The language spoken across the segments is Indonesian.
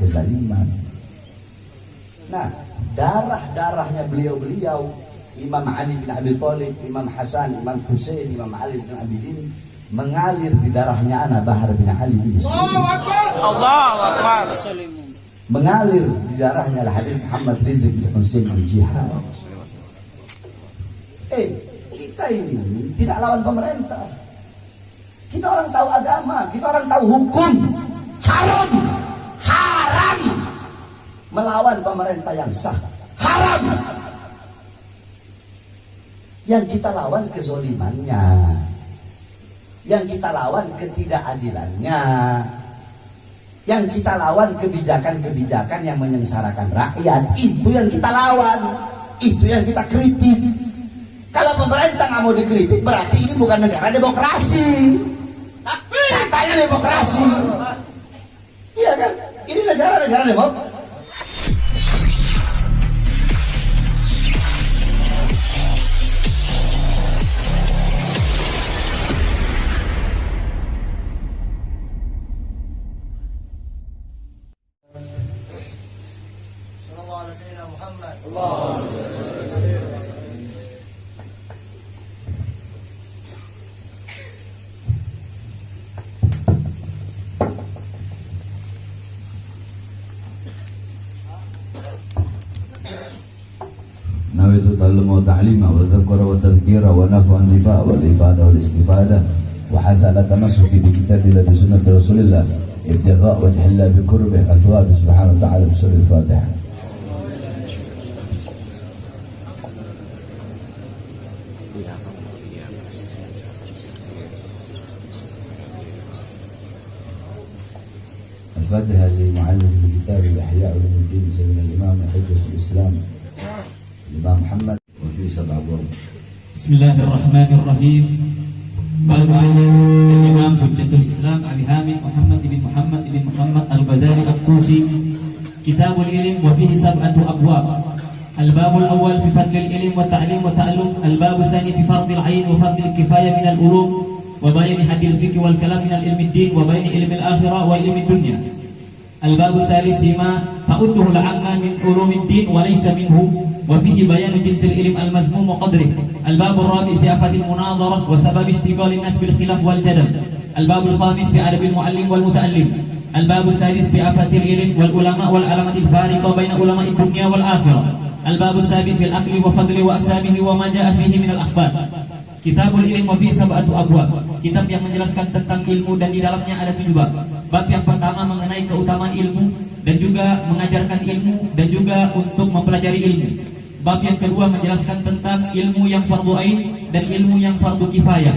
kezaliman. Nah, darah-darahnya beliau-beliau, Imam Ali bin Abi Thalib, Imam Hasan, Imam Husain, Imam Ali bin Abidin, mengalir di darahnya anak Bahar bin Ali bin Allahu Akbar. Mengalir di darahnya Habib Muhammad Rizq bin Husain bin Jihad. Kita ini tidak lawan pemerintah. Kita orang tahu agama, kita orang tahu hukum. Haram melawan pemerintah yang sah. Haram. Yang kita lawan kezolimannya, yang kita lawan ketidakadilannya, yang kita lawan kebijakan-kebijakan yang menyengsarakan rakyat. Itu yang kita lawan, itu yang kita kritik. Kalau pemerintah nggak mau dikritik, berarti ini bukan negara demokrasi. Katanya demokrasi, iya kan? Ini negara-negara demokrasi. nawaitu ta'alluma wa ta'lima wa dzakara wa tadhkira wa naf'a an-nifa' wal ifada wal istifada wa hatha ala tamassuki bi kitabillah bi sunnati rasulillah ibtigha' wajhillah bi qurbih athwab subhanahu wa ta'ala bi surah al-fatihah. الفاتحة لمعلم الكتاب الإحياء علوم سيدنا الإمام حجة الإسلام الإمام محمد وفي 7 أبواب. بسم الله الرحمن الرحيم. قال المعلم الإمام حجة الإسلام أبي حامد محمد بن محمد الغزالي الطوسي كتاب العلم وفيه 7 أبواب. الباب الأول في فضل العلم والتعليم والتعلم. الباب الثاني في فرض العين وفرض الكفاية من العلوم وبين حد الفقه والكلام من علم الدين وبين علم الآخرة وعلم الدنيا. الباب الثالث فيما تعده العامة من علوم الدين وليس منه وفيه بيان جنس العلم المذموم وقدره. الباب الرابع في آفات المناظرة وسبب اشتغال الناس بالخلاف والجدل. الباب الخامس في أدب المعلم والمتعلم. الباب السادس في آفات العلم والعلماء والعلامة الفارقة بين علماء الدنيا والآخرة. الباب السابع في العقل وفضل وأقسامه وما جاء فيه من الأخبار. Kitabul Ilm wa fi 7 abwab. Kitab yang menjelaskan tentang ilmu dan di dalamnya ada 7 bab. Bab yang pertama mengenai keutamaan ilmu dan juga mengajarkan ilmu dan juga untuk mempelajari ilmu. Bab yang kedua menjelaskan tentang ilmu yang fardu ain dan ilmu yang fardu kifayah,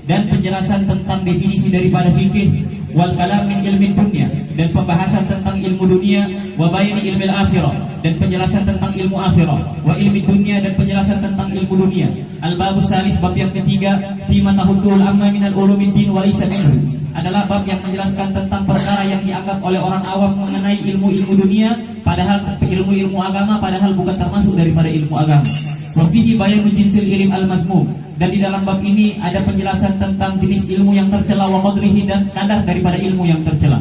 dan penjelasan tentang definisi daripada fikih wal kalam min ilmi dunia, dan pembahasan tentang ilmu dunia wa bayani ilmi akhirah, dan penjelasan tentang ilmu akhirah wa ilmi dunia, dan penjelasan tentang ilmu dunia. Al-babus salis, bab yang ketiga, fi matahuddul amma minal ulumid-din wa laysa minhu, adalah bab yang menjelaskan tentang perkara yang dianggap oleh orang awam mengenai ilmu-ilmu dunia padahal ilmu-ilmu agama padahal bukan termasuk daripada ilmu agama. Wa fihi bayanu jinsil ilm al-mazmum, dan di dalam bab ini ada penjelasan tentang jenis ilmu yang tercela wa qadrihi, dan kadar daripada ilmu yang tercela.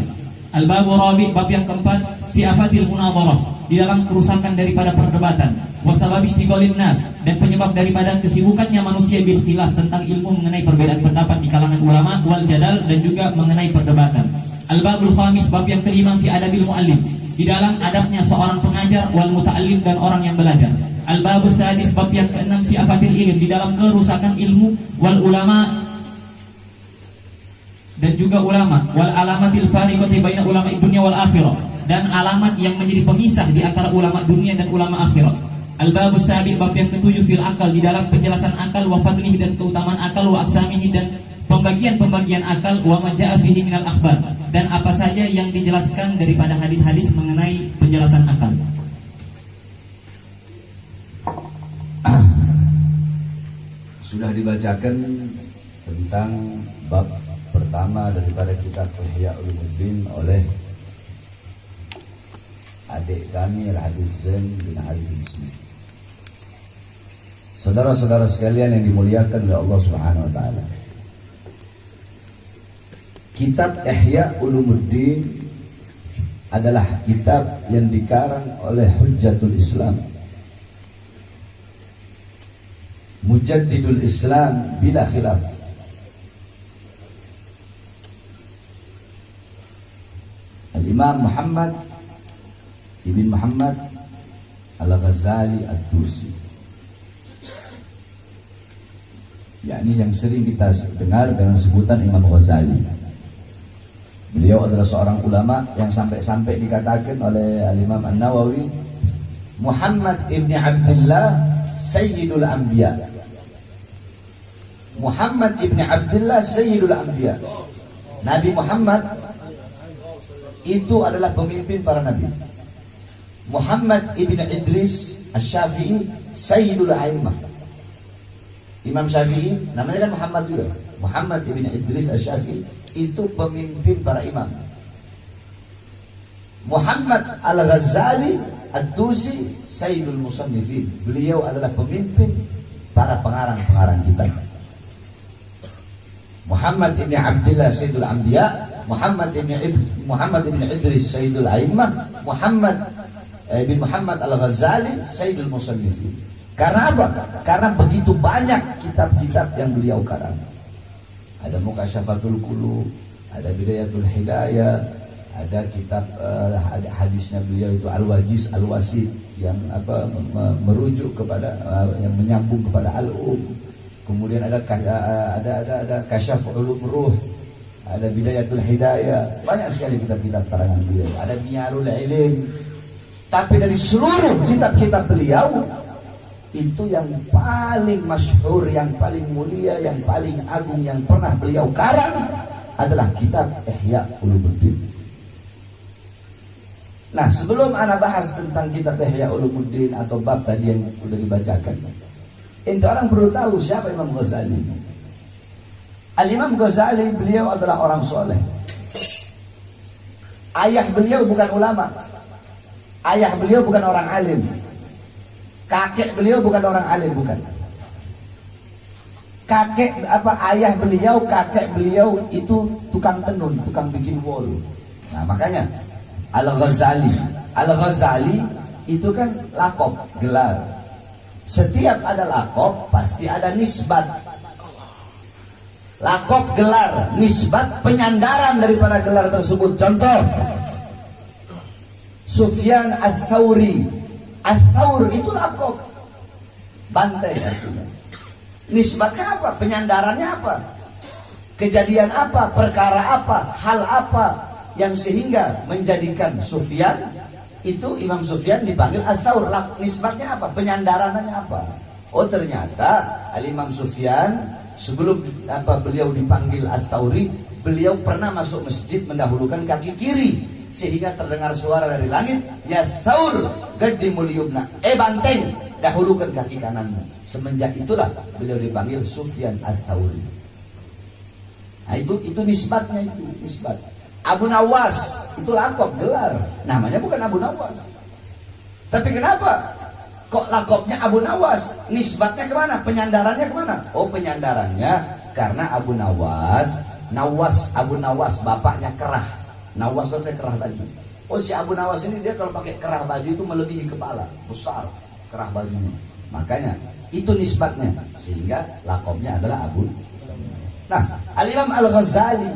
Al-babu rabi, bab yang keempat, fi afatil munadharah, di dalam kerusakan daripada perdebatan, wa sabab istiqalin nas, dan penyebab daripada kesibukannya manusia bil khilaf, tentang ilmu mengenai perbedaan pendapat di kalangan ulama wal jadal, dan juga mengenai perdebatan. Al-babul khamis, bab yang kelima, fi adabil muallim, di dalam adabnya seorang pengajar wal muta'allim, dan orang yang belajar. Al-babus sadis, bab yang keenam, fi afatil ilm, di dalam kerusakan ilmu wal ulama, dan juga ulama wal alamatil fariqati baina ulama dunia wal akhirah, dan alamat yang menjadi pemisah di antara ulama dunia dan ulama akhirat. Al-babus sabi, bab yang ketujuh, fil akal, di dalam penjelasan akal wa fadlihi, dan keutamaan akal wa aksamihi, dan pembagian-pembagian akal wa ma jaa fihi minal akhbar, dan apa saja yang dijelaskan daripada hadis-hadis mengenai penjelasan akal. Sudah dibacakan tentang bab pertama daripada kitab Ihya Ulumuddin oleh adik kami Al-Habib Zain bin Ali bin Ismail. Saudara-saudara sekalian yang dimuliakan oleh Allah Subhanahu wa taala, kitab Ihya Ulumuddin adalah kitab yang dikarang oleh Hujjatul Islam, Mujaddidul Islam bila khilaf, Al-Imam Muhammad Ibn Muhammad Al-Ghazali Ad-Dusi, yakni yang sering kita dengar dengan sebutan Imam Ghazali. Beliau adalah seorang ulama yang sampai-sampai dikatakan oleh Al-Imam An-Nawawi, Muhammad Ibn Abdullah Sayyidul Anbiya. Muhammad Ibn Abdullah Sayyidul Anbiya. Nabi Muhammad itu adalah pemimpin para nabi. Muhammad Ibn Idris Asy-Syafi'i Sayyidul A'immah. Imam Syafi'i namanya kan Muhammad juga. Muhammad Ibn Idris Asy-Syafi'i itu pemimpin para imam. Muhammad Al-Ghazali Ad-Dusi Sayyidul Musannifin. Beliau adalah pemimpin para pengarang-pengarang kitab. Muhammad Ibn Abdullah Sayyidul Anbiya, Muhammad Ibn Idris Sayyidul A'immah, Muhammad Ibn Muhammad Al-Ghazali Sayyidul Musannifin. Karena apa? Karena begitu banyak kitab-kitab yang beliau karang. Ada Mukasyafatul Qulub, ada Bidayatul Hidayah, ada kitab hadisnya beliau itu Al-Wajiz Al-Wasid yang merujuk kepada yang menyambung kepada Al-Um. Kemudian ada Kasyaf Ulum Ruh, ada Bidayatul Hidayah, banyak sekali kitab-kitab karangan beliau. Ada Miyarul Ilm. Tapi dari seluruh kitab-kitab beliau, itu yang paling masyhur, yang paling mulia, yang paling agung yang pernah beliau karang adalah kitab Ihya Ulumuddin. Nah, sebelum ana bahas tentang kitab Ihya Ulumuddin atau bab tadi yang sudah dibacakan, ente orang perlu tahu siapa Imam Ghazali. Al-Imam Ghazali beliau adalah orang soleh. Ayah beliau bukan ulama. Ayah beliau bukan orang alim. Kakek beliau bukan orang alim, bukan. Ayah beliau, kakek beliau itu tukang tenun, tukang bikin wol. Nah, makanya Al-Ghazali itu kan lakop, gelar. Setiap ada lakop pasti ada nisbat. Lakop, gelar, nisbat, penyandaran daripada gelar tersebut. Contoh, Sufyan Ats-Tsauri. Ats-Tsaur itu lakop, banteng artinya. Nisbatnya apa? Penyandarannya apa? Kejadian apa? Perkara apa? Hal apa yang sehingga menjadikan Sufyan itu, Imam Sufyan dipanggil Ats-Tsaur? Nisbatnya apa? Penyandarannya apa? Oh, ternyata Al-Imam Sufyan sebelum beliau dipanggil Ats-Tsauri, beliau pernah masuk masjid mendahulukan kaki kiri, sehingga terdengar suara dari langit, ya Tsaur qaddimul yumna, banteng, dahulukan kaki kananmu. Semenjak itulah beliau dipanggil Sufyan Ats-Tsauri. Nah, itu nisbatnya, itu nisbat. Abu Nawas itu lakop, gelar, namanya bukan Abu Nawas. Tapi kenapa kok lakopnya Abu Nawas? Nisbatnya kemana? Penyandarannya kemana? Oh, penyandarannya karena Abu Nawas, Abu Nawas bapaknya kerah. Nawas itu kerah baju. Oh, si Abu Nawas ini dia kalau pakai kerah baju itu melebihi kepala, besar kerah bajunya. Makanya itu nisbatnya, sehingga lakopnya adalah Abu. Nah, Al-Imam Al-Ghazali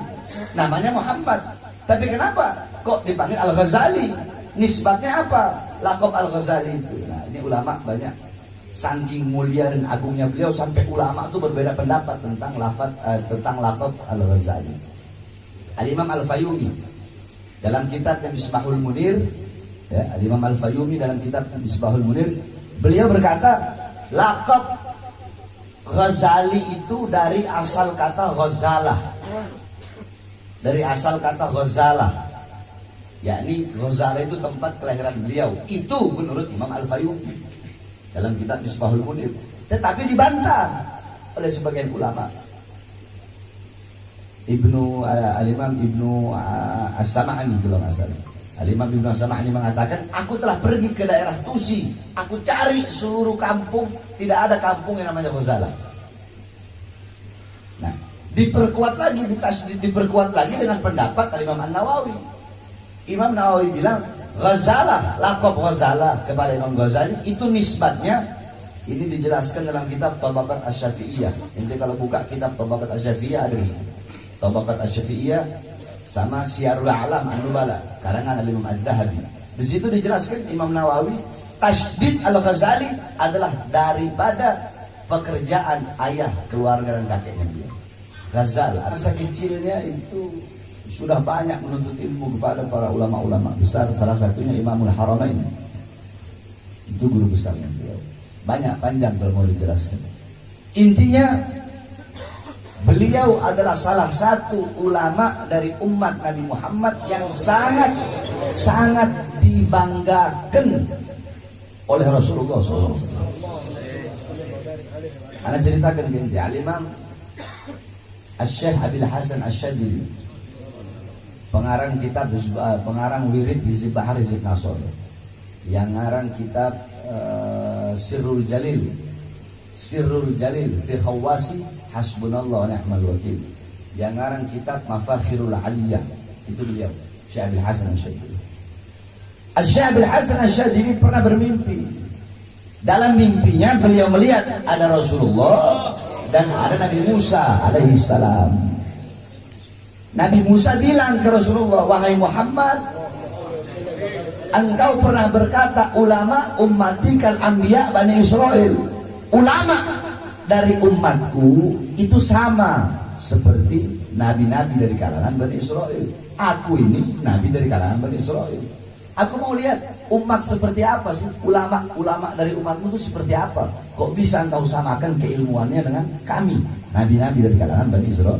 namanya Muhammad, tapi kenapa kok dipanggil Al-Ghazali? Nisbatnya apa? Lakop Al-Ghazali itu. Nah, ini ulama banyak, saking mulia dan agungnya beliau sampai ulama itu berbeda pendapat tentang lakop Al-Ghazali. Al-Imam Al-Fayyumi dalam kitab Misbahul Munir, ya, Al-Imam Al-Fayyumi dalam kitab Misbahul Munir, beliau berkata, lakop Ghazali itu dari asal kata Ghazalah. Dari asal kata Ghazalah, yakni Ghazalah itu tempat kelahiran beliau. Itu menurut Imam Al-Fayyumi dalam kitab Misbahul Munir. Tetapi dibantah oleh sebagian ulama. Al-Imam Ibnu As-Sam'ani kalau nggak salah. Al-Imam Ibnu As-Sam'ani mengatakan, aku telah pergi ke daerah Tusi, aku cari seluruh kampung, tidak ada kampung yang namanya Ghazalah. Nah, diperkuat lagi dengan pendapat Al-Imam An-Nawawi. Imam Nawawi bilang Ghazalah, laqab Ghazalah kepada Imam Ghazali itu nisbatnya. Ini dijelaskan dalam kitab Tabaqat Asy-Syafi'iyah. Nanti kalau buka kitab Tabaqat Asy-Syafi'iyah ada di sini. Tabaqat Asy-Syafi'iyah sama Syiarul A'lam An-Nubala karangan Imam Az-Zahabi. Di situ dijelaskan Imam Nawawi Tashdid Al-Ghazali adalah daripada pekerjaan ayah, keluarga dan kakeknya beliau. Ghazal, masa kecilnya itu sudah banyak menuntut ilmu kepada para ulama-ulama besar, salah satunya Imamul Haramain. Itu guru besarnya beliau. Banyak panjang kalau mau dijelaskan. Intinya beliau adalah salah satu ulama dari umat Nabi Muhammad yang sangat dibanggakan oleh Rasulullah SAW. Ana ceritakan gini, Al-Imam Asy-Syaikh Abil Hasan Asy-Syadzili, pengarang kitab pengarang wirid Hizib Bahar Hizib Nasr, yang ngarang kitab Sirrul Jalil fi Khawasi Hasbunallah wa ni'mal wakil, yang ngarang kitab Mafakhirul Aliyah, itu beliau Syekh Abil Hasan Asy-Syadzili. Syekh Abil Hasan Asy-Syadzili pernah bermimpi. Dalam mimpinya beliau melihat ada Rasulullah dan ada Nabi Musa alaihi salam. Nabi Musa bilang ke Rasulullah, wahai Muhammad, engkau pernah berkata ulama ummati kal anbiya Bani Israel. Ulama dari umatku itu sama seperti nabi-nabi dari kalangan Bani Israel. Aku ini nabi dari kalangan Bani Israel. Aku mau lihat umat seperti apa sih, ulama dari umatmu itu seperti apa. Kok bisa engkau samakan keilmuannya dengan kami, nabi-nabi dari kalangan Bani Israel.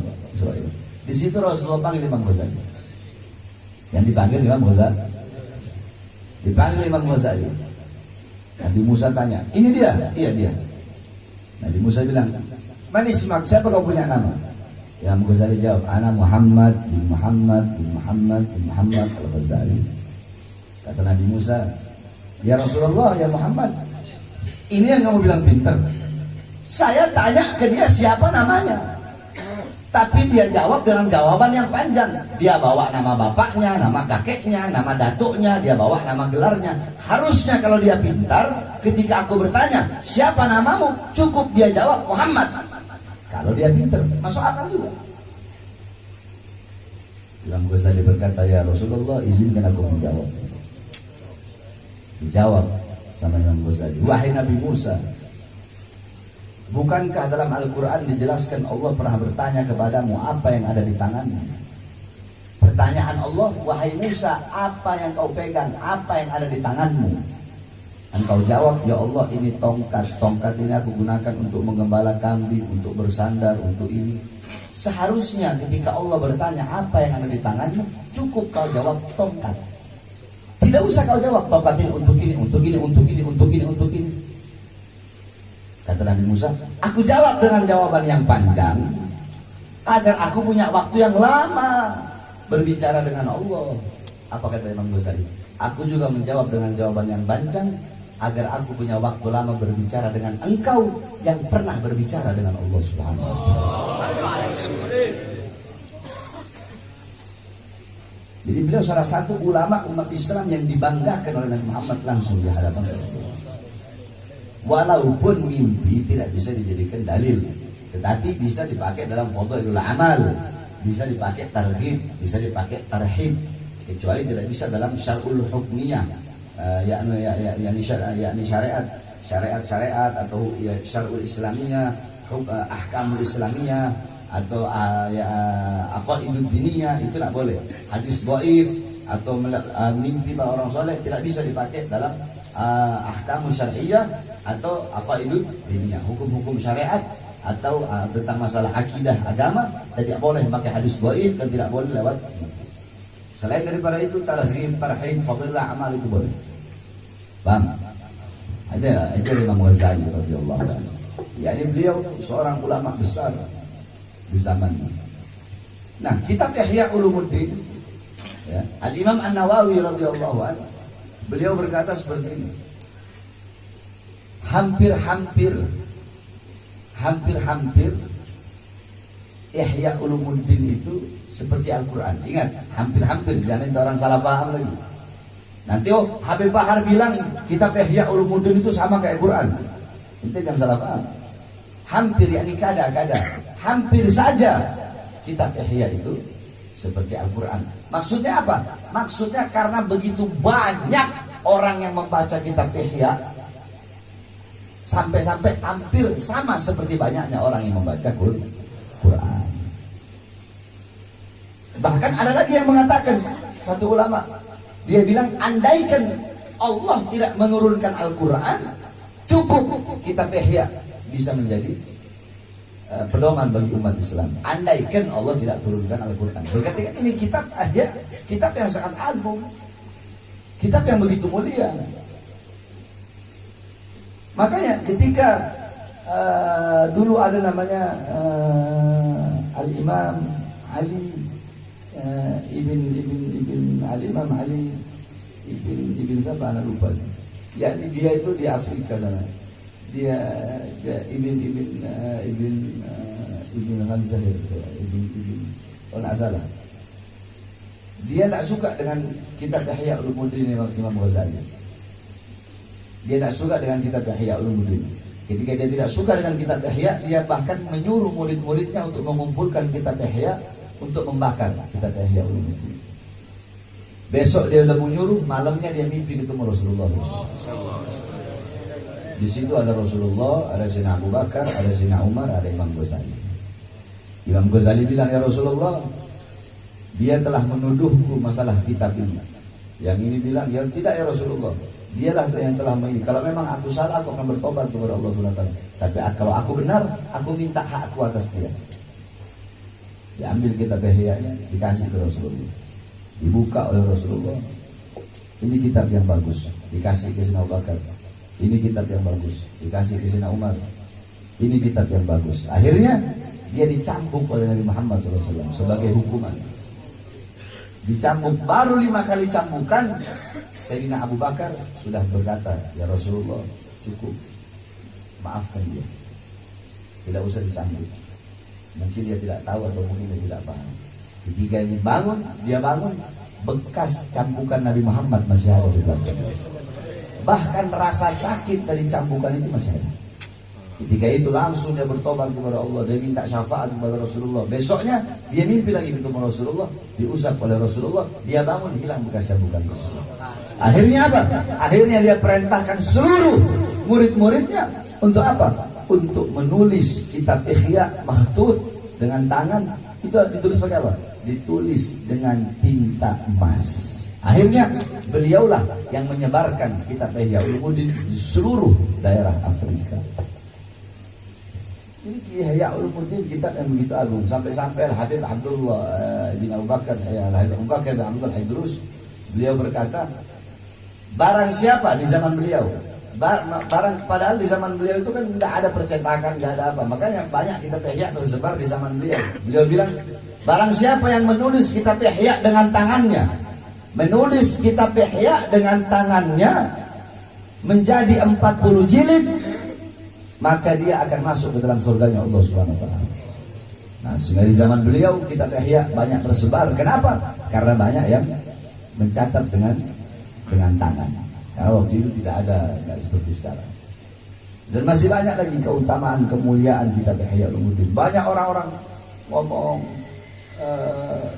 Di situ Rasulullah panggil Imam Ghazali. Yang dipanggil Imam Ghazali. Dipanggil Imam Ghazali. Nabi Musa tanya, ini dia? Iya dia. Nabi Musa bilang, man ismak, siapa kau punya nama? Imam Ghazali jawab, ana Muhammad bin Muhammad bin Muhammad bin Muhammad Al-Ghazali. Kata Nabi Musa, ya Rasulullah, ya Muhammad, ini yang kamu bilang pintar. Saya tanya ke dia siapa namanya, tapi dia jawab dengan jawaban yang panjang. Dia bawa nama bapaknya, nama kakeknya, nama datuknya, dia bawa nama gelarnya. Harusnya kalau dia pintar, ketika aku bertanya siapa namamu, cukup dia jawab Muhammad. Kalau dia pintar, masuk akal juga. Imam Ghazali berkata, ya Rasulullah, izinkan aku menjawab. Dijawab sama Imam Ghazali, wahai Nabi Musa, bukankah dalam Al-Quran dijelaskan Allah pernah bertanya kepadamu apa yang ada di tanganmu? Pertanyaan Allah, wahai Musa, apa yang kau pegang, apa yang ada di tanganmu? Engkau jawab, ya Allah, ini tongkat. Tongkat ini aku gunakan untuk menggembala kambing, untuk bersandar, untuk ini. Seharusnya ketika Allah bertanya apa yang ada di tanganmu, cukup kau jawab tongkat. Tidak usah kau jawab tongkat ini untuk ini, untuk ini, untuk ini, untuk ini, untuk ini. Kata Nabi Musa, aku jawab dengan jawaban yang panjang agar aku punya waktu yang lama berbicara dengan Allah. Apa kata Imam Ghazali? Aku juga menjawab dengan jawaban yang panjang agar aku punya waktu lama berbicara dengan engkau yang pernah berbicara dengan Allah Subhanahu wa ta'ala. Jadi beliau salah satu ulama umat Islam yang dibanggakan oleh Nabi Muhammad langsung di hadapan Rasulullah. Walaupun mimpi tidak bisa dijadikan dalil, tetapi bisa dipakai dalam fadhailul amal, bisa dipakai targhib, bisa dipakai tarhib, kecuali tidak bisa dalam syar'ul hukmiyah, yakni syariat atau ya syar'ul islamiyah, ahkamul islamiyah, atau aqaidud diniyah, itu tidak boleh. Hadis dhaif atau mimpi para orang soleh tidak bisa dipakai dalam ahkamus syar'iyyah atau aqaidud diniyah, hukum-hukum syariat atau tentang masalah akidah agama. Tidak boleh pakai hadis dhaif dan tidak boleh lewat. Selain daripada itu, tarhib, tarhib, fadilah amal itu boleh. Paham? Ada itu Imam Ghazali radhiyallahu anhu. Yani beliau seorang ulama besar di zamannya. Nah, kitab Ihya Ulumuddin, ya, Al-Imam An-Nawawi radhiyallahu anhu, beliau berkata seperti ini. Hampir-hampir Ihya Ulumuddin itu seperti Al-Quran. Ingat, hampir-hampir, jangan orang salah paham lagi. Nanti Habib Bahar bilang kitab Ihya Ulumuddin itu sama kayak Quran. Itu jangan salah paham. Hampir, yakni kada-kada, hampir saja kitab Ihya itu seperti Al-Quran. Maksudnya apa? Maksudnya karena begitu banyak orang yang membaca kitab Ihya, sampai-sampai hampir sama seperti banyaknya orang yang membaca Quran. Bahkan ada lagi yang mengatakan, satu ulama, dia bilang andaikan Allah tidak menurunkan Al-Quran, cukup kitab Ihya bisa menjadi pedoman bagi umat Islam. Andaikan Allah tidak turunkan Al-Quran, berarti ini kitab Ihya, kitab yang sangat agung, kitab yang begitu mulia. Makanya ketika dulu ada namanya Al-Imam Ali Al-Imam Ali ibn siapa anak lupa. Yakni dia itu di Afrika sana. Dia ibn Hamzah kalau tak salah. Dia tak suka dengan kitab Ihya Ulumuddin Imam Ghazali. Dia tak suka dengan kitab Ihya Ulumuddin. Ketika dia tidak suka dengan kitab Ihya, dia bahkan menyuruh murid-muridnya untuk mengumpulkan kitab Ihya untuk membakar kitab Ihya Ulumuddin. Besok dia udah menyuruh, malamnya dia mimpi ketemu Rasulullah. Di situ ada Rasulullah, ada Sayyidina Abu Bakar, ada Sayyidina Umar, ada Imam Ghazali. Imam Ghazali bilang, ya Rasulullah, dia telah menuduhku masalah kitab ini. Yang ini bilang, ya tidak ya Rasulullah, dialah yang telah ini. Kalau memang aku salah, aku akan bertobat kepada Allah SWT. Tapi kalau aku benar, aku minta hakku atas dia. Diambil kitab Ihya-nya, dikasih ke Rasulullah. Dibuka oleh Rasulullah. Ini kitab yang bagus, dikasih ke Sayyidina Abu Bakar. Ini kitab yang bagus, dikasih ke Sayyidina Umar. Ini kitab yang bagus. Akhirnya dia dicambuk oleh Nabi Muhammad SAW sebagai hukuman. Dicambuk, baru 5 kali cambukan, Sayyidina Abu Bakar sudah berkata, ya Rasulullah, cukup, maafkan dia, tidak usah dicambuk. Mungkin dia tidak tahu atau mungkin dia tidak paham. Ketika ini bangun, dia bangun, bekas cambukan Nabi Muhammad masih ada di belakang. Bahkan rasa sakit dari cambukan itu masih ada. Ketika itu langsung dia bertobat kepada Allah, dia minta syafaat kepada Rasulullah. Besoknya dia mimpi lagi ketemu Rasulullah, diusap oleh Rasulullah, dia bangun, hilang bekas cambukan Rasulullah. Akhirnya apa? Akhirnya dia perintahkan seluruh murid-muridnya untuk apa? Untuk menulis kitab Ihya makhtut dengan tangan. Itu ditulis pakai apa? Ditulis dengan tinta emas. Akhirnya beliaulah yang menyebarkan kitab Ihya Ulumuddin di seluruh daerah Afrika. Ini Ihya Ulumuddin kitab yang begitu agung. Sampai-sampai Habib Abdullah bin Abu Bakar, Habib Abu Bakar bin Abdullah Idrus, beliau berkata, barang siapa di zaman beliau, padahal di zaman beliau itu kan tidak ada percetakan, tidak ada apa. Makanya banyak kitab Ihya tersebar di zaman beliau. Beliau bilang, barang siapa yang menulis kitab Ihya dengan tangannya, menulis kitab Ihya dengan tangannya menjadi 40 jilid, maka dia akan masuk ke dalam surganya Allah Subhanahu wa taala. Nah, sehingga di zaman beliau kitab Ihya banyak tersebar. Kenapa? Karena banyak yang mencatat dengan tangan. Karena waktu itu tidak seperti sekarang. Dan masih banyak lagi keutamaan, kemuliaan kitab Ihya Ulumuddin. Banyak orang-orang ngomong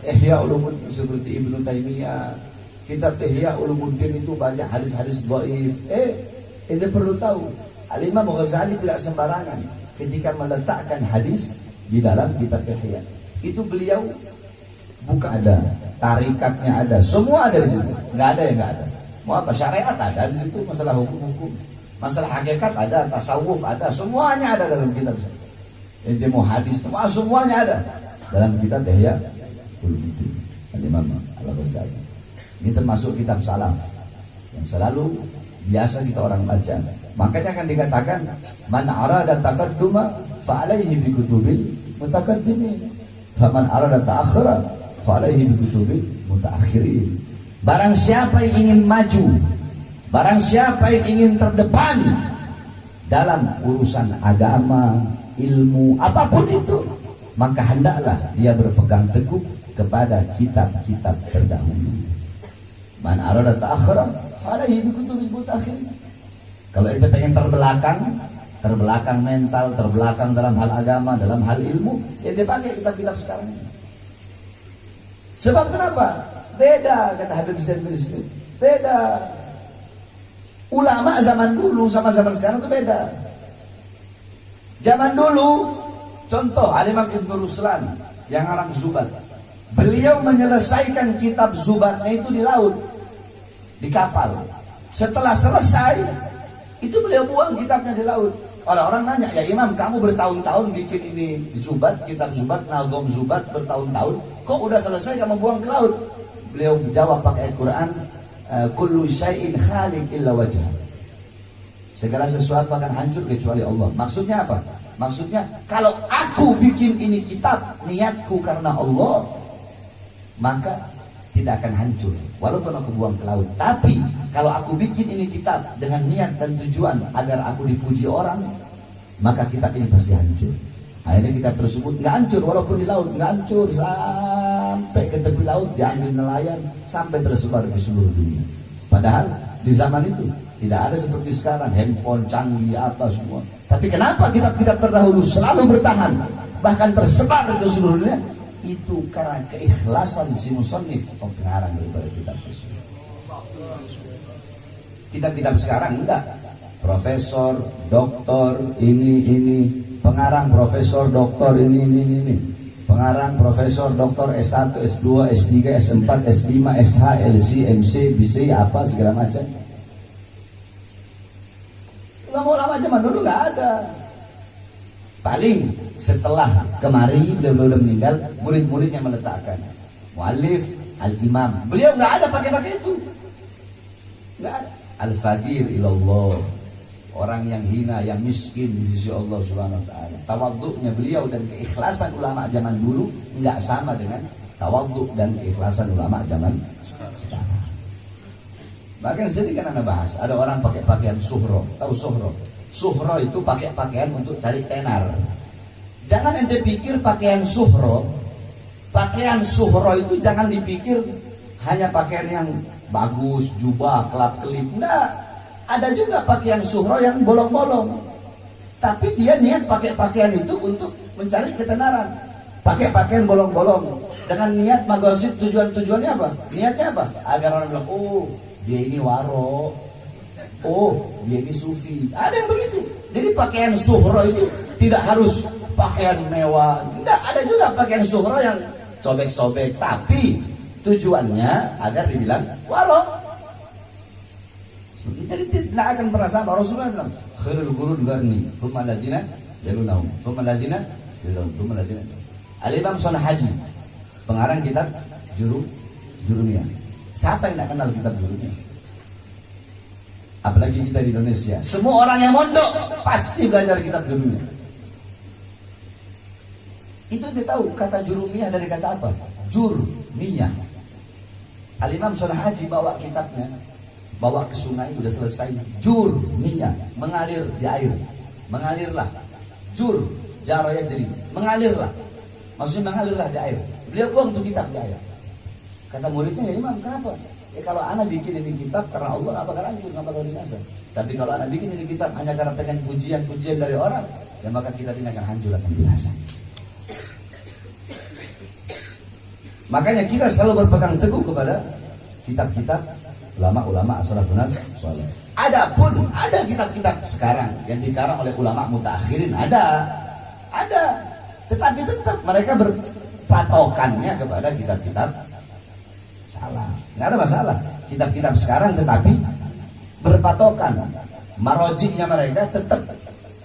Ihya Ulumuddin seperti Ibnu Taimiyah, kitab Ihya Ulumuddin itu banyak hadis-hadis dhaif. Ente perlu tahu, Al-Imam Ghazali tidak sembarangan ketika meletakkan hadis di dalam kitab Ihya. Itu beliau bukan ada, tarikatnya ada, semua ada di situ. Enggak ada yang enggak ada. Mau apa, syariat ada di situ, masalah hukum-hukum, masalah hakikat ada, tasawuf ada, semuanya ada dalam kitab. Ente mau hadis, semuanya ada dalam kitab Ihya Ulumuddin Al-Imam Al-Ghazali. Ini termasuk kitab salaf yang selalu biasa kita orang baca. Makanya akan dikatakan, man arada taqadduma fa alaihi bi kutubil mutaqaddimin, fa man arada ta'akhkhara fa alaihi bi kutubil mutaakhirin. Barang siapa yang ingin maju, barang siapa yang ingin terdepan dalam urusan agama, ilmu, apapun itu, maka hendaklah dia berpegang teguh kepada kitab-kitab terdahulu. Man arada ta'akhara falaihi bi kutubil mutaakhirin. Kalau ente pengen terbelakang mental, terbelakang dalam hal agama, dalam hal ilmu, ya dia pakai kitab-kitab sekarang. Sebab kenapa? Beda, kata Habib Zain bin Smith. Beda. Ulama zaman dulu sama zaman sekarang itu beda. Zaman dulu, contoh Al-Imam Ibn Ruslan yang orang Zubat. Beliau menyelesaikan kitab Zubatnya itu di laut, di kapal. Setelah selesai, itu beliau buang kitabnya di laut. Orang-orang nanya, ya Imam, kamu bertahun-tahun bikin ini Zubat, kitab Zubat, Nagom Zubat bertahun-tahun, kok udah selesai kamu buang ke laut? Beliau jawab pakai ayat Quran, kullu syai'in khaliq illa wajah. Segala sesuatu akan hancur kecuali Allah. Maksudnya apa? Maksudnya kalau aku bikin ini kitab, niatku karena Allah, maka tidak akan hancur walaupun aku buang ke laut. Tapi kalau aku bikin ini kitab dengan niat dan tujuan agar aku dipuji orang, maka kitab ini pasti hancur. Akhirnya kitab tersebut nggak hancur walaupun di laut, nggak hancur sampai ke tepi laut, diambil nelayan sampai tersebar di seluruh dunia. Padahal di zaman itu tidak ada seperti sekarang handphone canggih apa semua. Tapi kenapa kitab-kitab terdahulu selalu bertahan bahkan tersebar ke seluruh dunia? Itu karena keikhlasan si musannif atau pengarang daripada kitab tersebut. Kitab-kitab sekarang enggak. Profesor, doktor, ini, pengarang profesor, doktor, ini. Pengarang profesor, doktor, S1, S2, S3, S4, S5, SH, LC, MC, BC, apa segala macam. Ulama-ulama zaman dulu enggak ada. Paling setelah kemari beliau meninggal, murid-murid yang meletakkan muallif al-imam. Beliau nggak ada pakai itu, nggak ada. Al-fakir ilallah, orang yang hina, yang miskin di sisi Allah Subhanahu Wa Taala. Tawadhu'nya beliau dan keikhlasan ulama zaman dulu nggak sama dengan tawadhu' dan keikhlasan ulama zaman sekarang. Bahkan sedih kan anda bahas, ada orang pakai pakaian suhro, tahu suhro? Suhro itu pakai pakaian untuk cari tenar. Jangan ente pikir pakaian suhro itu jangan dipikir hanya pakaian yang bagus, jubah, kelap-kelip. Enggak, ada juga pakaian suhro yang bolong-bolong. Tapi dia niat pakai pakaian itu untuk mencari ketenaran. Pakai pakaian bolong-bolong dengan niat magosid, tujuannya apa? Niatnya apa? Agar orang bilang, oh dia ini waro, oh dia ini sufi. Ada yang begitu. Jadi pakaian suhro itu tidak harus pakaian mewah. Enggak, ada juga pakaian suhro yang sobek-sobek, tapi tujuannya agar dibilang waro. Jadi tidak akan pernah sama. Rasulullah bilang, khairul qurun qarni, tsumma alladziina yalunahum, tsumma alladziina yalunahum, tsumma alladziina. Al-Imam Sunan Haji, pengarang kitab Jurumiyah. Siapa yang tidak kenal kitab Jurumiyah? Apalagi kita di Indonesia, semua orang yang mondok pasti belajar kitab Jurumiyah. Itu dia tahu kata Jurumiyah dari kata apa? Jurmiyah. Al-Imam Sunan Haji bawa kitabnya, bawa ke sungai, udah selesai. Jurmiyah, mengalir di air, mengalirlah. Jur, jaraya jadi, mengalirlah. Maksudnya mengalirlah di air. Beliau buang tuh kitab di air. Kata muridnya, ya Imam, kenapa? Ya kalau anak bikin ini kitab karena Allah, apa karena hancur, apa kalau binasa. Tapi kalau anak bikin ini kitab hanya karena pengen pujian-pujian dari orang, ya maka kita tidak akan hancur, akan binasa. Makanya kita selalu berpegang teguh kepada kitab-kitab ulama-ulama as-salafun salih. Adapun ada kitab-kitab sekarang yang dikarang oleh ulama mutaakhirin, ada. Tetapi tetap mereka berpatokannya kepada kitab-kitab salah. Nggak ada masalah. Kitab-kitab sekarang tetapi berpatokan. Marojiknya mereka tetap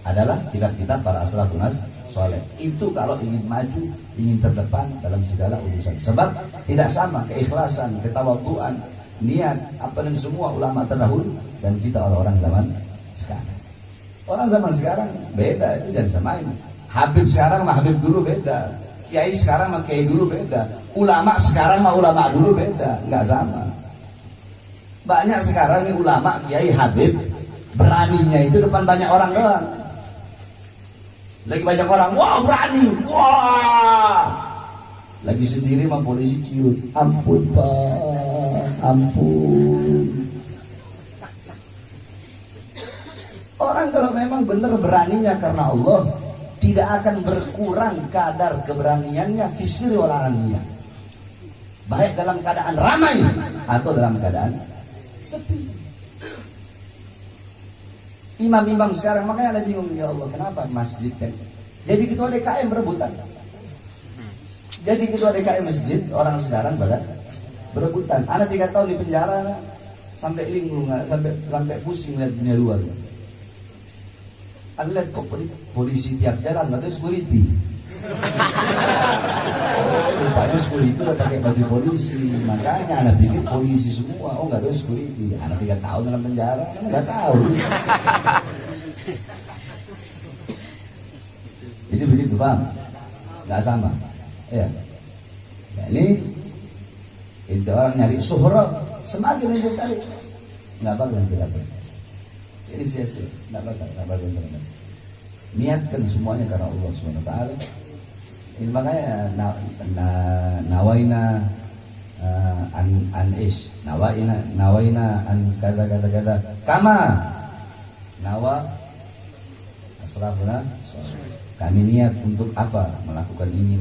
adalah kitab-kitab para as-salafun salih. Itu kalau ingin maju, ingin terdepan dalam segala urusan. Sebab tidak sama keikhlasan, ketawaduan, niat, apa dan semua ulama terdahulu dan kita orang-orang zaman sekarang. Orang zaman sekarang beda, itu jangan samain. Habib sekarang sama Habib dulu beda. Kiai sekarang sama Kiai dulu beda. Ulama sekarang sama ulama dulu beda, nggak sama. Banyak sekarang nih ulama, Kiai, Habib beraninya itu depan banyak orang doang. Lagi banyak orang, wah berani, wah. Lagi sendiri sama polisi ciut, ampun Pak, ampun. Orang kalau memang benar beraninya karena Allah, tidak akan berkurang kadar keberaniannya fisir walannya. Baik dalam keadaan ramai atau dalam keadaan sepi. Imam-imam sekarang makanya ada bingung, ya Allah kenapa masjid kan jadi ketua DKM berebutan. Jadi ketua DKM masjid orang sekarang pada berebutan. Anak 3 tahun di penjara sampai linglung, sampai pusing lihat dunia luar. Ada lihat kok polisi tiap jalan katanya security. Rupanya security udah pakai baju polisi, makanya anak pikir polisi semua. Oh nggak tahu security. Anak 3 tahun dalam penjara nggak tahu. Jadi begitu paham? Nggak sama. Ya. Nah, ini itu orang nyari suhra, semakin dia cari nggak bakal dapat. Ini sia-sia, nggak bakal dapat. Niatkan semuanya karena Allah SWT. Ini makanya nawaina an ish, nawaina an kata kama nawa asrafuna. Kami niat untuk apa? Melakukan ini,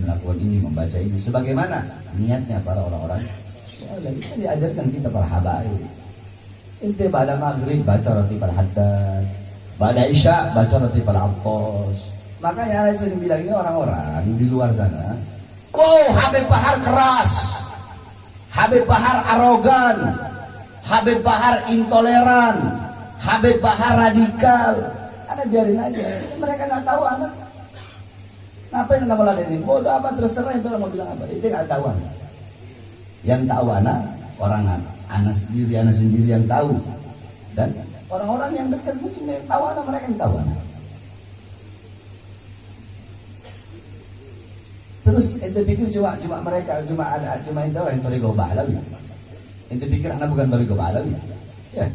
membaca ini. Sebagaimana niatnya para orang-orang soleh. Kita diajarkan kita para habaib. Inti pada maghrib baca roti para haddad, pada isya baca roti para apos. Makanya saya bilang ini orang-orang di luar sana. Oh, Habib Bahar keras, Habib Bahar arogan, Habib Bahar intoleran, Habib Bahar radikal. Anak biarin aja. Mereka nggak tahu anak. Ngapain nama ladenin? Bodoh apa terserah itu mau bilang apa? Itu nggak tahu anak. Yang tahu anak orang anak sendiri yang tahu. Dan orang-orang yang dekat mungkin yang tahu anak, mereka yang tahu anak. Terus ente pikir cuma mereka cuma itu yang Toriqah Bahlawi. Ente pikir anak bukan Toriqah Bahlawi? Ya.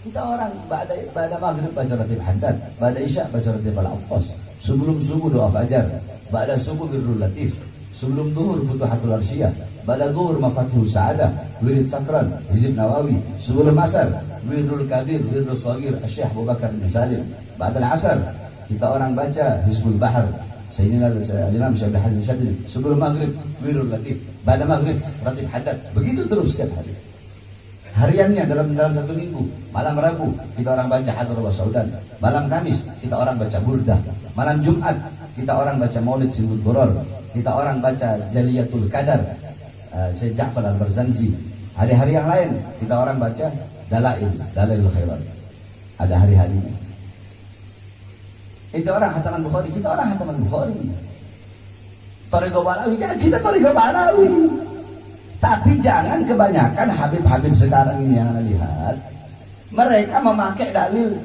Kita orang pada maghrib baca ratib haddad, pada isya baca ratib al-Aqqas. Sebelum subuh doa fajar, pada subuh birrul latif, sebelum zuhur futuhatul arsyiyah, pada zuhur mafatihus sa'adah, wirid sakran, hizib nawawi, sebelum asar wirdul kabir, wirdul saghir, Syekh Abu Bakar bin Salim. Pada asar kita orang baca hizbul bahar, Sayyidina Imam Syekh Hasan Syadili. Sebelum maghrib wirdul latif, pada maghrib ratib haddad. Begitu terus setiap hari. Hariannya dalam satu minggu, malam Rabu kita orang baca Hadrar wa Saudan, malam Kamis kita orang baca Burdah, malam Jumat kita orang baca Maulid Simbul Duror, kita orang baca Jaliyatul Qadar, Syekh Ja'far Al-Barzanzi. Hari-hari yang lain kita orang baca Dalailul Khairat. Ada hari-harinya. Itu orang hataman Bukhari, kita orang hataman Bukhari. Toriqah Bahlawi, kita Toriqah Bahlawi. Tapi jangan kebanyakan Habib-Habib sekarang ini yang Anda lihat, mereka memakai dalil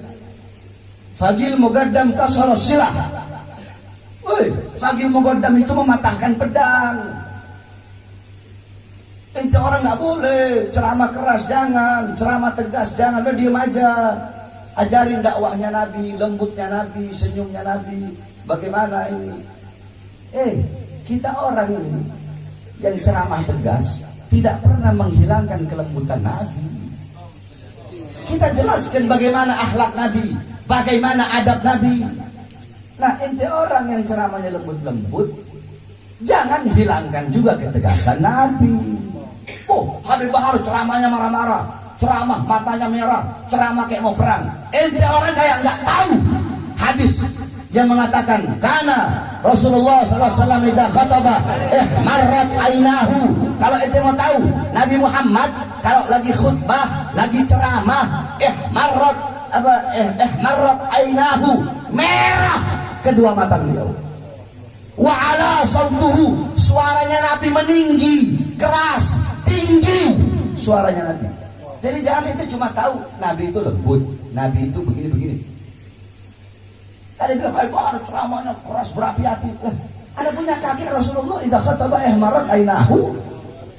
Fagil Mugaddam Kasaros Silah. Woi, Fagil Mugaddam itu mematahkan pedang. Itu orang nggak boleh ceramah keras, jangan ceramah tegas, jangan, udah diem aja. Ajarin dakwahnya Nabi, lembutnya Nabi, senyumnya Nabi. Bagaimana ini? Kita orang ini yang ceramah tegas tidak pernah menghilangkan kelembutan Nabi. Kita jelaskan bagaimana akhlak Nabi, bagaimana adab Nabi. Nah, ente orang yang ceramahnya lembut-lembut, jangan hilangkan juga ketegasan Nabi. Oh, Habib Bahar ceramahnya marah-marah, ceramah matanya merah, ceramah kayak mau perang. Ente orang kayak nggak tahu hadis yang mengatakan karena Rasulullah SAW idza khataba marrat ainahu. Kalau ente mau tahu Nabi Muhammad kalau lagi khutbah, lagi ceramah, marrat ainahu, merah kedua mata beliau. Wa ala sautuhu, suaranya Nabi meninggi, keras, tinggi suaranya Nabi. Jadi jangan itu cuma tahu Nabi itu lembut, Nabi itu begini-begini. Ada bilang, harus ceramahnya keras berapi-api. Ada punya kaki Rasulullah idza khataba ihmarat ainahu.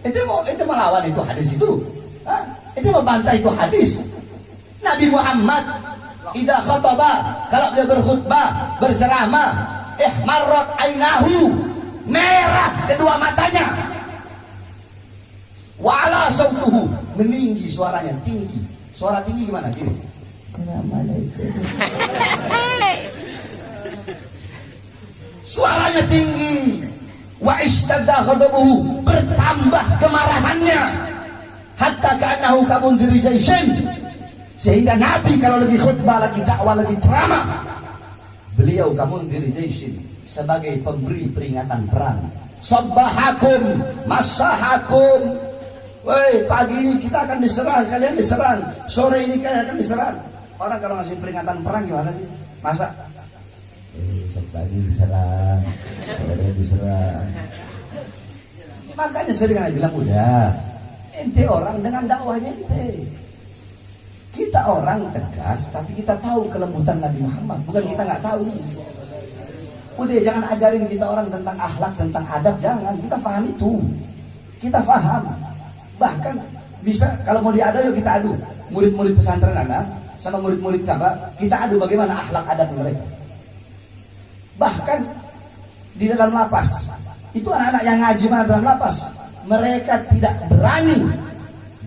Itu melawan itu hadis itu. Itu membantah itu hadis. Nabi Muhammad Idza khataba, kalau dia berkhutbah, berceramah, ihmarrat ainahu, merah kedua matanya. Wa ala sautuhu, meninggi suaranya, tinggi. Suara tinggi gimana? Gini. Assalamualaikum. Suaranya tinggi. Wa ishtadda ghadabuhu, bertambah kemarahannya. Hatta ka'annahu kamundiri jaisin, sehingga Nabi kalau lagi khutbah, lagi dakwah, lagi ceramah, beliau kamundiri jaisin, sebagai pemberi peringatan perang. Sabbahakum masahakum, woi pagi ini kita akan diserang, kalian diserang, sore ini kalian akan diserang. Orang kalau ngasih peringatan perang gimana sih? Masa pagi diserang, sore diserang. Makanya sering aja bilang, udah ente orang dengan dakwahnya ente. Kita orang tegas, tapi kita tahu kelembutan Nabi Muhammad. Bukan kita nggak tahu. Udah jangan ajarin kita orang tentang akhlak, tentang adab, jangan. Kita paham itu. Kita paham. Bahkan bisa kalau mau diadu, yuk kita adu. Murid-murid pesantren anak sama murid-murid sahabat, kita adu bagaimana akhlak adab mereka. Bahkan di dalam lapas, itu anak-anak yang ngaji mana dalam lapas, mereka tidak berani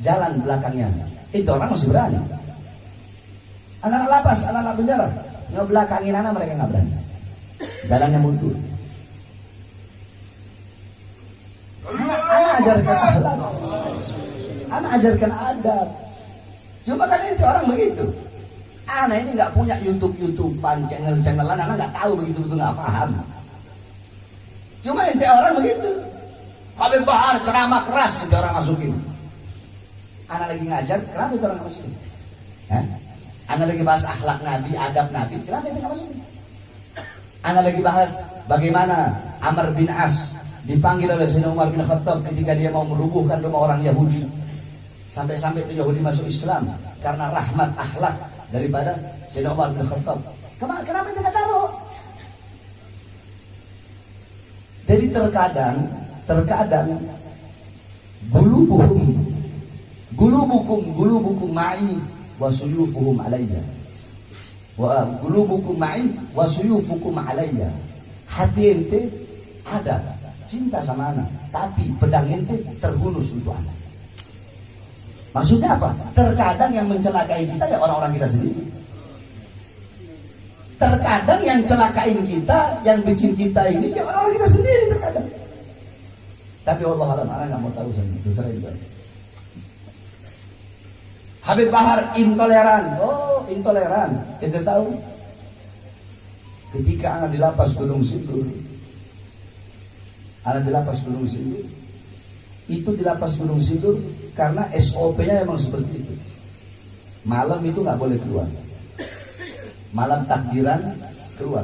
jalan belakangnya. Itu orang masih berani. Anak-anak lapas, anak-anak penjara, ngebelakangin anak mereka nggak berani. Jalannya mundur. Anak ajarkan akhlak, anak ajarkan adab. Cuma kan itu orang begitu. Anak ini nggak punya YouTubean, channel-channelan, anak nggak tahu begitu-begitu, nggak paham. Cuma ente orang begitu. Habib Bahar ceramah keras, ente orang masukin. Anak lagi ngajar, kenapa itu orang masukin? Anak lagi bahas akhlak Nabi, adab Nabi, kenapa ente nggak masukin? Anak lagi bahas bagaimana Amr bin As dipanggil oleh Sayyidina Umar bin Khattab ketika dia mau merubuhkan rumah orang Yahudi. Sampai-sampai itu Yahudi masuk Islam karena rahmat akhlak daripada Sayyidina Umar bin Khattab. Kenapa ente nggak taruh? Jadi terkadang gulubukum ma'i wa suyufuhum alayya. Wa gulubukum ma'i wa suyufukum alayya. Hati ente ada cinta sama anak, tapi pedang ente terhunus untuk anak. Maksudnya apa? Terkadang yang mencelakai kita ya orang-orang kita sendiri. Terkadang yang celakain kita, yang bikin kita ini ya orang-orang kita sendiri terkadang. Tapi Allah alam, anak nggak mau tahu sendiri, terserah juga. Habib Bahar intoleran, intoleran. Kita tahu ketika anak di lapas Gunung Sindur, itu di lapas Gunung Sindur karena SOP-nya memang seperti itu. Malam itu nggak boleh keluar. Malam takbiran keluar.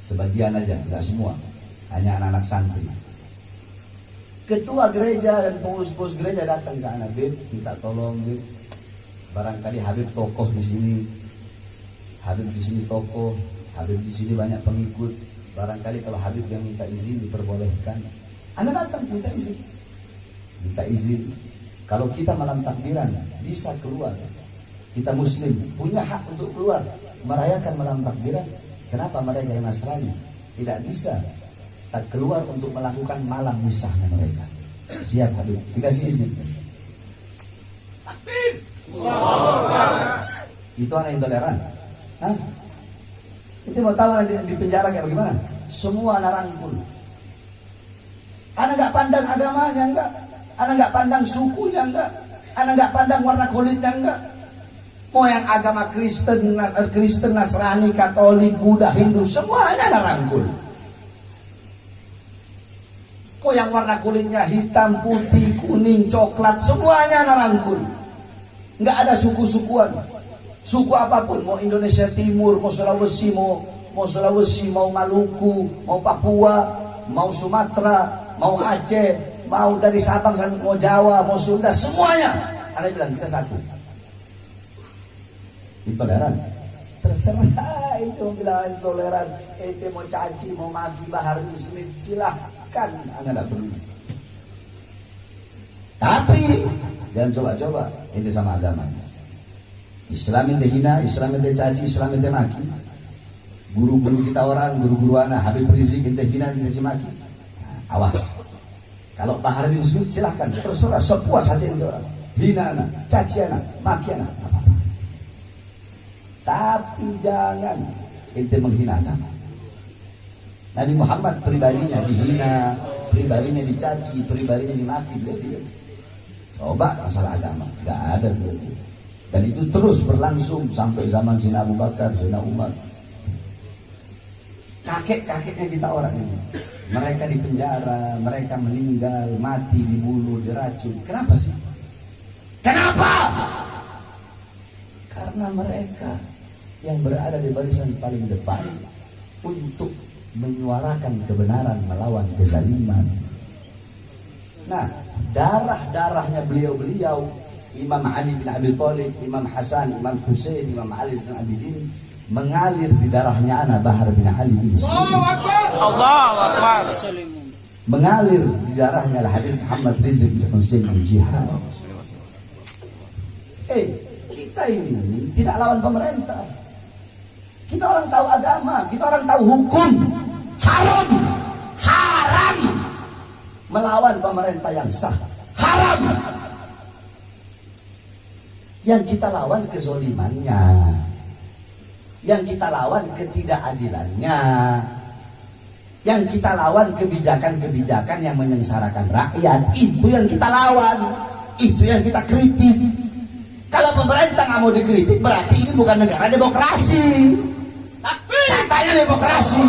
Sebagian aja, nggak semua. Hanya anak-anak santri. Ketua gereja dan pengurus-pengurus gereja datang ke anak, Habib, minta tolong, Habib. Barangkali Habib tokoh di sini. Habib di sini tokoh, Habib di sini banyak pengikut. Barangkali kalau Habib yang minta izin diperbolehkan. Anak datang minta izin. Minta izin. Kalau kita malam takbiran bisa keluar. Kita Muslim punya hak untuk keluar merayakan malam takbiran. Kenapa mereka yang Nasrani tidak bisa tak keluar untuk melakukan malam misahnya mereka? Siap Habib, dikasih izin. Takbir. Itu anak intoleran. Itu mau tahu di penjara kayak bagaimana? Semua anak rangkul. Anak nggak pandang agamanya enggak, anak nggak pandang sukunya enggak, anak nggak pandang warna kulitnya enggak. Mau yang agama Kristen, Nasrani, Katolik, Buddha, Hindu, semuanya anak rangkul. Kok yang warna kulitnya hitam, putih, kuning, coklat, semuanya anak rangkul. Nggak ada suku-sukuan. Suku apapun, mau Indonesia Timur, mau Sulawesi, mau Maluku, mau Papua, mau Sumatera, mau Aceh, mau dari Sabang, mau Jawa, mau Sunda, semuanya. Anda bilang kita satu. Intoleran. Terserah itu bilang intoleran. Itu mau caci, mau maki Bahar Smith, silahkan. Anda tidak perlu. Tapi jangan coba-coba ini sama agama. Islam ente hina, Islam ente caci, Islam ente maki. Guru-guru kita orang, guru-guru anak, Habib Rizik ente hina, ente caci maki. Nah, awas. Kalau Pak Harbin Smith silahkan, terserah sepuas hati ente orang. Hina anak, caci anak, maki anak, apa-apa. Tapi jangan ente menghina agama. Nabi Muhammad pribadinya dihina, pribadinya dicaci, pribadinya dimaki. Dia coba masalah agama, nggak ada tuh. Dan itu terus berlangsung sampai zaman Sayyidina Abu Bakar, Sayyidina Umar. Kakek-kakeknya kita orang ini, mereka dipenjara, mereka meninggal, mati, dibunuh, diracun. Kenapa sih? Kenapa? Karena mereka yang berada di barisan paling depan untuk menyuarakan kebenaran melawan kezaliman. Nah, darah-darahnya beliau-beliau, Imam Ali bin Abi Thalib, Imam Hasan, Imam Husain, Imam Ali bin Abidin, mengalir di darahnya anak Bahar bin Ali bin Allahu Akbar. Mengalir di darahnya Habib Muhammad Rizik bin Husain bin Jihad. Kita ini tidak lawan pemerintah. Kita orang tahu agama, kita orang tahu hukum. Haram melawan pemerintah yang sah. Haram. Yang kita lawan kezolimannya, yang kita lawan ketidakadilannya, yang kita lawan kebijakan-kebijakan yang menyengsarakan rakyat. Itu yang kita lawan, itu yang kita kritik. Kalau pemerintah nggak mau dikritik, berarti ini bukan negara demokrasi. Katanya demokrasi,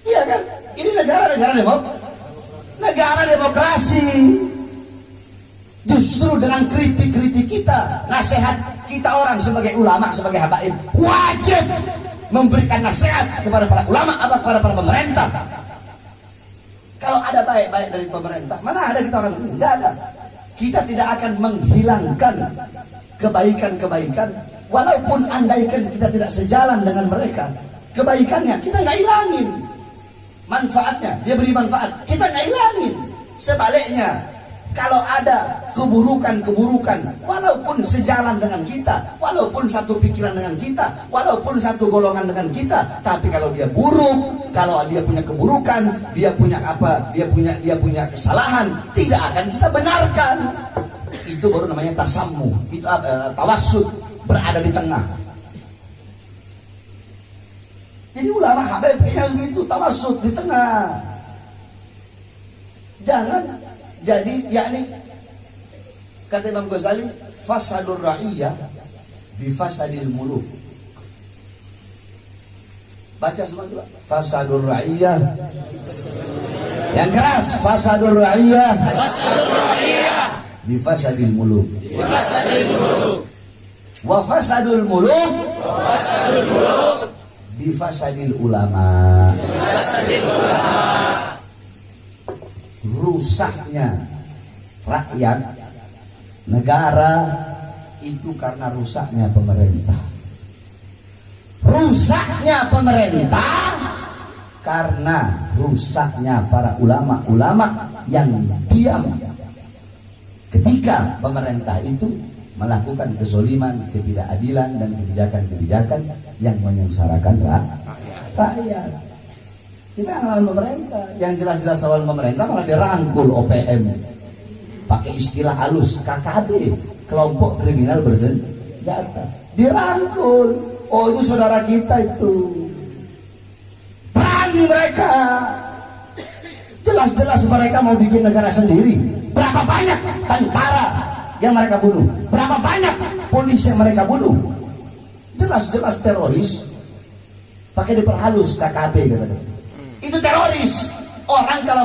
iya kan? Ini negara demokrasi. Justru dengan kritik-kritik kita, nasihat kita orang sebagai ulama, sebagai habaib, wajib memberikan nasihat kepada para ulama, kepada para pemerintah. Kalau ada baik-baik dari pemerintah, mana ada kita orang ini? Tidak ada. Kita tidak akan menghilangkan kebaikan-kebaikan, walaupun andaikan kita tidak sejalan dengan mereka. Kebaikannya kita nggak hilangin, manfaatnya dia beri manfaat, kita nggak hilangin. Sebaliknya, kalau ada keburukan-keburukan, walaupun sejalan dengan kita, walaupun satu pikiran dengan kita, walaupun satu golongan dengan kita, tapi kalau dia buruk, kalau dia punya keburukan, dia punya apa, dia punya kesalahan, tidak akan kita benarkan. Itu baru namanya tasammu, itu tawassut, berada di tengah. Jadi ulama habaib yang itu tawassut di tengah. Jangan jadi, yakni kata Imam Ghazali, fasadur ra'iyah bifasadil muluk. Baca semua juga. Fasadur ra'iyah. Yang keras, fasadur ra'iyah bifasadil muluk. Wa fasadul muluk bifasadil ulama. Rusaknya rakyat, negara itu karena rusaknya pemerintah. Rusaknya pemerintah karena rusaknya para ulama-ulama yang diam ketika pemerintah itu melakukan kezoliman, ketidakadilan dan kebijakan-kebijakan yang menyengsarakan rakyat. Kita ngelawan pemerintah, yang jelas-jelas lawan pemerintah malah dirangkul OPM, pakai istilah halus KKB, kelompok kriminal bersenjata, dirangkul. Oh, itu saudara kita itu, berani mereka. Jelas-jelas mereka mau bikin negara sendiri. Berapa banyak tentara yang mereka bunuh, berapa banyak polisi yang mereka bunuh. Jelas-jelas teroris, pakai diperhalus KKB katanya. Itu teroris. Orang kalau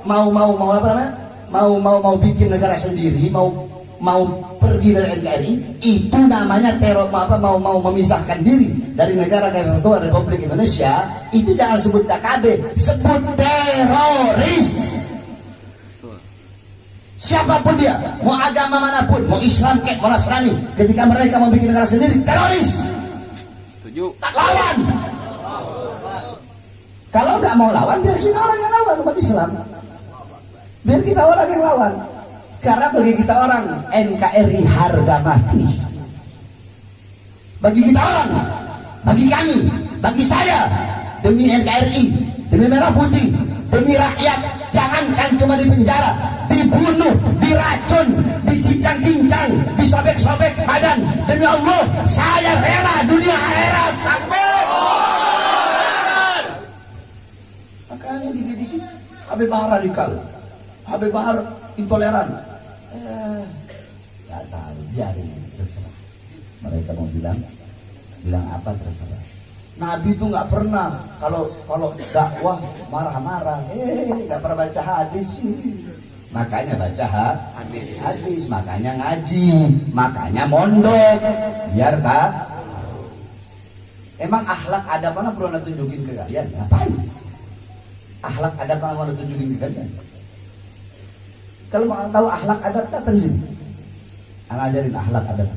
mau apa namanya? Mau bikin negara sendiri, mau pergi dari NKRI, itu namanya teror, mau memisahkan diri dari negara kesatuan Republik Indonesia, itu jangan sebut KKB, sebut teroris. Siapapun dia, mau agama manapun, mau Islam kek, mau Nasrani, ketika mereka mau bikin negara sendiri, teroris. Setuju. Tak lawan. Kalau nggak mau lawan, biar kita orang yang lawan, umat Islam. Biar kita orang yang lawan. Karena bagi kita orang, NKRI harga mati. bagi kita orang, bagi kami, bagi saya, demi NKRI, demi Merah Putih, demi rakyat. Jangankan cuma di penjara, dibunuh, diracun, dicincang-cincang, disobek-sobek badan. Demi Allah, saya rela dunia akhirat. Makanya dikit-dikit Habib Bahar radikal, Habib Bahar intoleran. Gak tahu, biarin, terserah. Mereka mau bilang apa terserah. Nabi itu nggak pernah kalau dakwah marah-marah, nggak pernah baca hadis. Makanya baca hadis, makanya ngaji, makanya mondok, biar tak. Emang akhlak adab mana perlu anda tunjukin ke kalian? Ngapain? Akhlak adab mana anda tunjukin ke kalian? Kalau mau tahu akhlak adab, datang sini. Anda ajarin akhlak adab.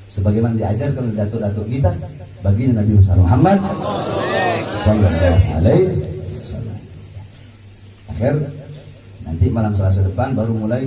Sebagaimana diajarkan oleh datuk-datuk kita, baginda Nabi Muhammad sallallahu alaihi wasallam. Akhir nanti malam Selasa depan baru mulai